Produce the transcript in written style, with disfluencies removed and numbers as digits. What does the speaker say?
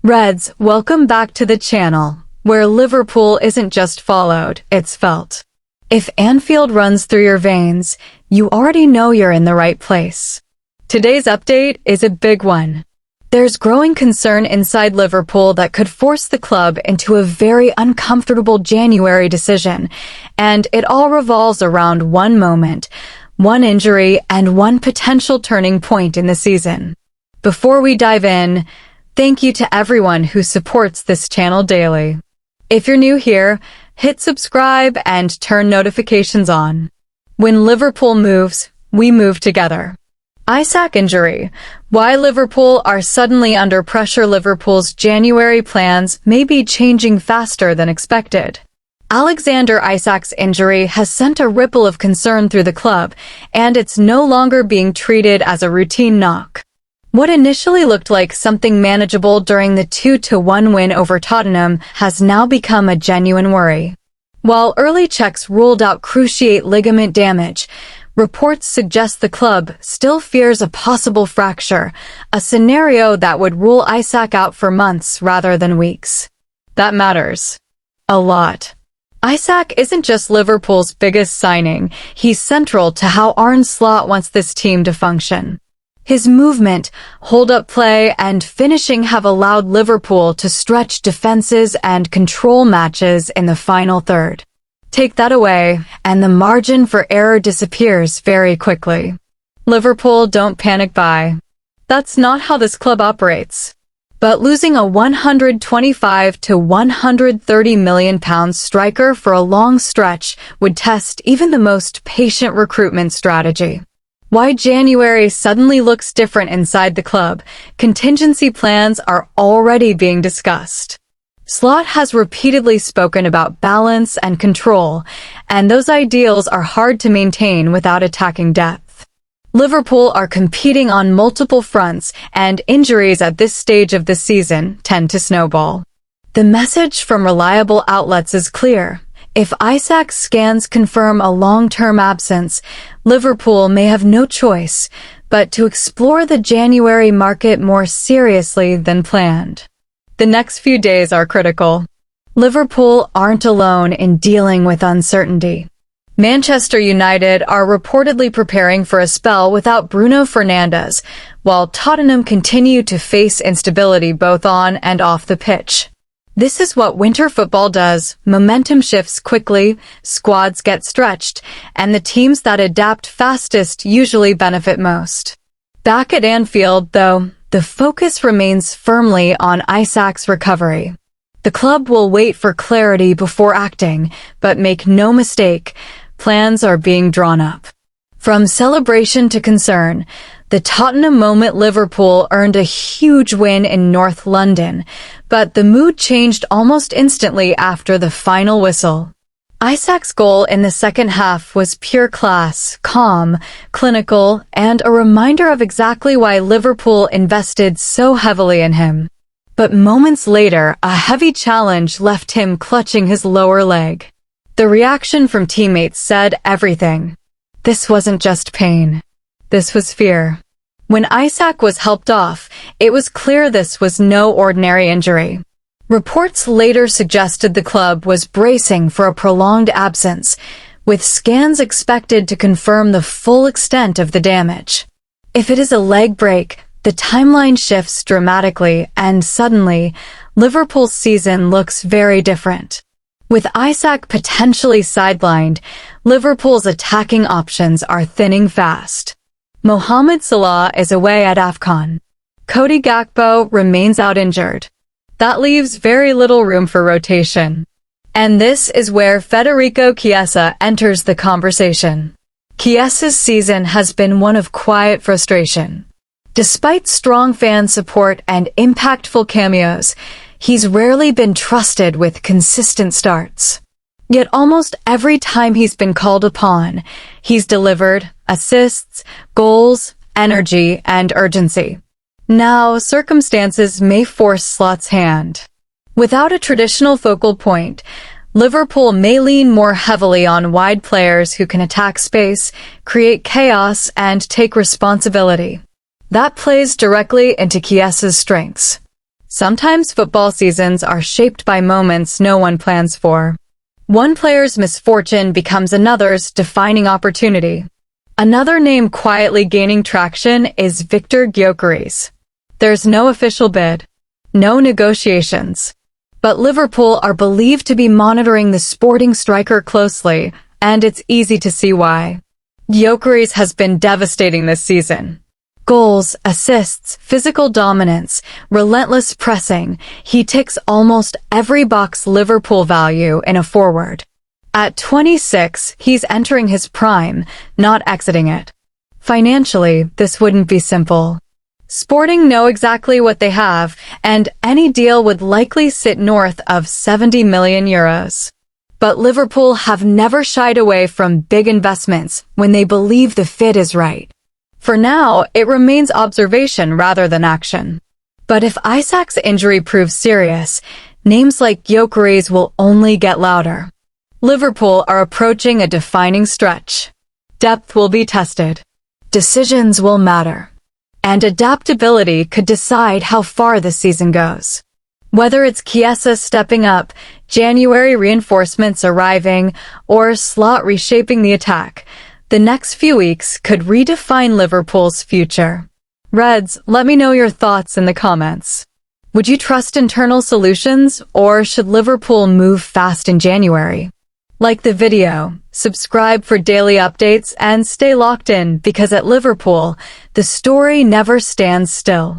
Reds, welcome back to the channel, where Liverpool isn't just followed, it's felt. If Anfield runs through your veins, you already know you're in the right place. Today's update is a big one. There's growing concern inside Liverpool that could force the club into a very uncomfortable January decision, and it all revolves around one moment, one injury, and one potential turning point in the season. Before we dive in, thank you to everyone who supports this channel daily. If you're new here, hit subscribe and turn notifications on. When Liverpool moves, we move together. Isak injury. Why Liverpool are suddenly under pressure. Liverpool's January plans may be changing faster than expected. Alexander Isak's injury has sent a ripple of concern through the club, and it's no longer being treated as a routine knock. What initially looked like something manageable during the 2-1 win over Tottenham has now become a genuine worry. While early checks ruled out cruciate ligament damage, reports suggest the club still fears a possible fracture, a scenario that would rule Isak out for months rather than weeks. That matters a lot. Isak isn't just Liverpool's biggest signing, he's central to how Arne Slot wants this team to function. His movement, hold-up play, and finishing have allowed Liverpool to stretch defenses and control matches in the final third. Take that away, and the margin for error disappears very quickly. Liverpool don't panic buy. That's not how this club operates. But losing a £125 to £130 million striker for a long stretch would test even the most patient recruitment strategy. Why January suddenly looks different inside the club, contingency plans are already being discussed. Slot has repeatedly spoken about balance and control, and those ideals are hard to maintain without attacking depth. Liverpool are competing on multiple fronts, and injuries at this stage of the season tend to snowball. The message from reliable outlets is clear. If Isak's scans confirm a long-term absence, Liverpool may have no choice but to explore the January market more seriously than planned. The next few days are critical. Liverpool aren't alone in dealing with uncertainty. Manchester United are reportedly preparing for a spell without Bruno Fernandes, while Tottenham continue to face instability both on and off the pitch. This is what winter football does. Momentum shifts quickly, squads get stretched, and the teams that adapt fastest usually benefit most. Back at Anfield, though, the focus remains firmly on Isak's recovery. The club will wait for clarity before acting, but make no mistake, plans are being drawn up. From celebration to concern, the Tottenham moment. Liverpool earned a huge win in North London, but the mood changed almost instantly after the final whistle. Isak's goal in the second half was pure class, calm, clinical, and a reminder of exactly why Liverpool invested so heavily in him. But moments later, a heavy challenge left him clutching his lower leg. The reaction from teammates said everything. This wasn't just pain. This was fear. When Isak was helped off, it was clear this was no ordinary injury. Reports later suggested the club was bracing for a prolonged absence, with scans expected to confirm the full extent of the damage. If it is a leg break, the timeline shifts dramatically, and suddenly, Liverpool's season looks very different. With Isak potentially sidelined, Liverpool's attacking options are thinning fast. Mohamed Salah is away at AFCON. Cody Gakpo remains out injured. That leaves very little room for rotation. And this is where Federico Chiesa enters the conversation. Chiesa's season has been one of quiet frustration. Despite strong fan support and impactful cameos, he's rarely been trusted with consistent starts. Yet almost every time he's been called upon, he's delivered assists, goals, energy, and urgency. Now, circumstances may force Slot's hand. Without a traditional focal point, Liverpool may lean more heavily on wide players who can attack space, create chaos, and take responsibility. That plays directly into Chiesa's strengths. Sometimes football seasons are shaped by moments no one plans for. One player's misfortune becomes another's defining opportunity. Another name quietly gaining traction is Viktor Gyökeres. There's no official bid, no negotiations. But Liverpool are believed to be monitoring the sporting striker closely, and it's easy to see why. Gyökeres has been devastating this season. Goals, assists, physical dominance, relentless pressing, he ticks almost every box Liverpool value in a forward. At 26, he's entering his prime, not exiting it. Financially, this wouldn't be simple. Sporting know exactly what they have, and any deal would likely sit north of 70 million euros. But Liverpool have never shied away from big investments when they believe the fit is right. For now, it remains observation rather than action. But if Isak's injury proves serious, names like Gyökeres will only get louder. Liverpool are approaching a defining stretch. Depth will be tested. Decisions will matter. And adaptability could decide how far the season goes. Whether it's Chiesa stepping up, January reinforcements arriving, or Slot reshaping the attack, the next few weeks could redefine Liverpool's future. Reds, let me know your thoughts in the comments. Would you trust internal solutions, or should Liverpool move fast in January? Like the video, subscribe for daily updates, and stay locked in because at Liverpool, the story never stands still.